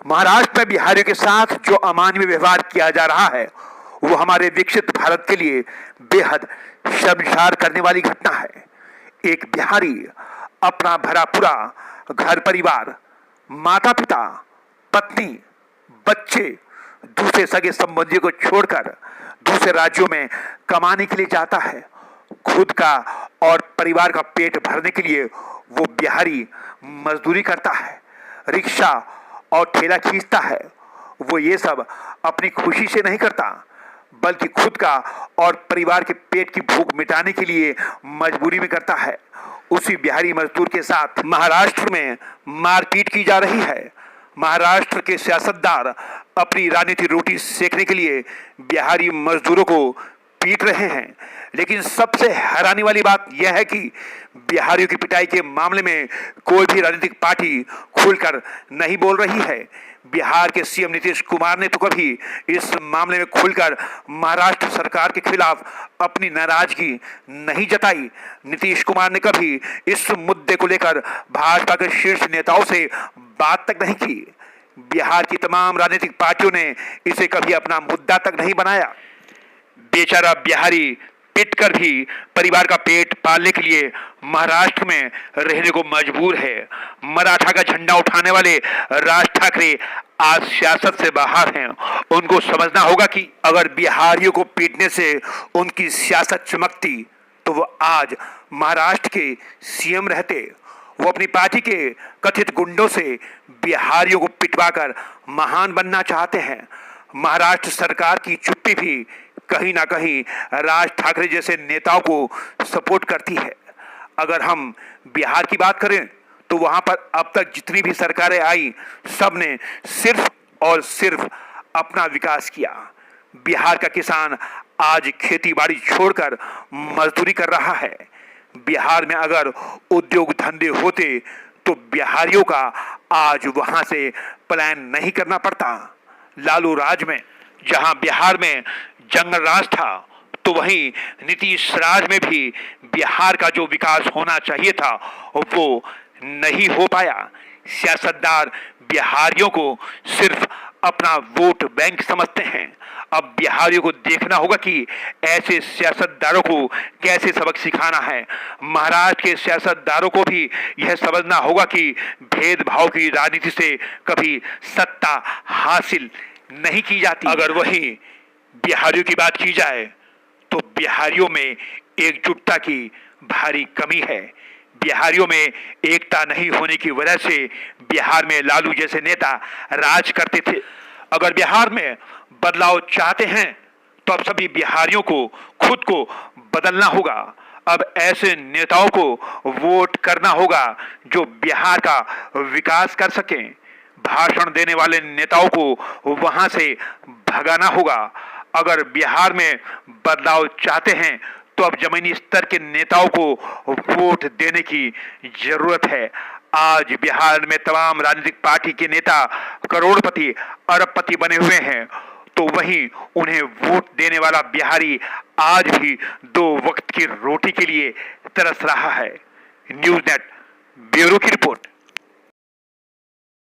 महाराष्ट्र में बिहारियों के साथ जो अमानवीय व्यवहार किया जा रहा है वो हमारे विकसित भारत के लिए बेहद शर्मसार करने वाली घटना है। एक बिहारी अपना भरा पूरा घर परिवार, माता पिता, पत्नी, बच्चे, दूसरे सगे संबंधियों को छोड़कर दूसरे राज्यों में कमाने के लिए जाता है। खुद का और परिवार का पेट भरने के लिए वो बिहारी मजदूरी करता है, रिक्शा और ठेला खींचता है। वो ये सब अपनी खुशी से नहीं करता, बल्कि खुद का और परिवार के पेट की भूख मिटाने के लिए मजबूरी में करता है। उसी बिहारी मजदूर के साथ महाराष्ट्र में मारपीट की जा रही है। महाराष्ट्र के सियासतदार अपनी राजनीति रोटी सेकने के लिए बिहारी मजदूरों को पीट रहे हैं। लेकिन सबसे हैरानी वाली बात यह है कि बिहारियों की पिटाई के मामले में कोई भी राजनीतिक पार्टी खुलकर नहीं बोल रही है। बिहार के सीएम नीतीश कुमार ने तो कभी इस मामले में खुलकर महाराष्ट्र सरकार के खिलाफ अपनी नाराजगी नहीं जताई। नीतीश कुमार ने कभी इस मुद्दे को लेकर भाजपा के शीर्ष नेताओं से बात तक नहीं की। बिहार की तमाम राजनीतिक पार्टियों ने इसे कभी अपना मुद्दा तक नहीं बनाया। बेचारा बिहारी पिट कर भी परिवार का पेट पालने के लिए महाराष्ट्र में रहने को मजबूर है। मराठा का झंडा उठाने वाले राज ठाकरे आज सियासत से बाहर हैं। उनको समझना होगा कि अगर बिहारियों को पीटने से उनकी सियासत चमकती तो वो आज महाराष्ट्र के सीएम रहते। वो अपनी पार्टी के कथित गुंडों से बिहारियों को पिटवाकर महान बनना चाहते हैं। महाराष्ट्र सरकार की चुप्पी भी कहीं ना कहीं राज ठाकरे जैसे नेताओं को सपोर्ट करती है। अगर हम बिहार की बात करें तो वहां पर अब तक जितनी भी सरकारें आई, सब ने सिर्फ और सिर्फ अपना विकास किया। बिहार का किसान आज खेती बाड़ी छोड़कर मजदूरी कर रहा है। बिहार में अगर उद्योग धंधे होते तो बिहारियों का आज वहां से पलायन नहीं करना पड़ता। लालू राज में जहां बिहार में जंगल राज था, तो वहीं नीतीश राज में भी बिहार का जो विकास होना चाहिए था वो नहीं हो पाया। सियासतदार बिहारियों को सिर्फ अपना वोट बैंक समझते हैं। अब बिहारियों को देखना होगा कि ऐसे सियासतदारों को कैसे सबक सिखाना है। महाराष्ट्र के सियासतदारों को भी यह समझना होगा कि भेदभाव की राजनीति से कभी सत्ता हासिल नहीं की जाती। अगर वही बिहारियों की बात की जाए तो बिहारियों में एकजुटता की भारी कमी है। बिहारियों में एकता नहीं होने की वजह से बिहार में लालू जैसे नेता राज करते थे। अगर बिहार में बदलाव चाहते हैं तो अब सभी बिहारियों को खुद को बदलना होगा। अब ऐसे नेताओं को वोट करना होगा जो बिहार का विकास कर सकें। भाषण देने वाले नेताओं को वहां से भगाना होगा। अगर बिहार में बदलाव चाहते हैं तो अब जमीनी स्तर के नेताओं को वोट देने की जरूरत है। आज बिहार में तमाम राजनीतिक पार्टी के नेता करोड़पति, अरबपति बने हुए हैं, तो वहीं उन्हें वोट देने वाला बिहारी आज भी 2 वक्त की रोटी के लिए तरस रहा है। न्यूज़ नेट ब्यूरो की रिपोर्ट।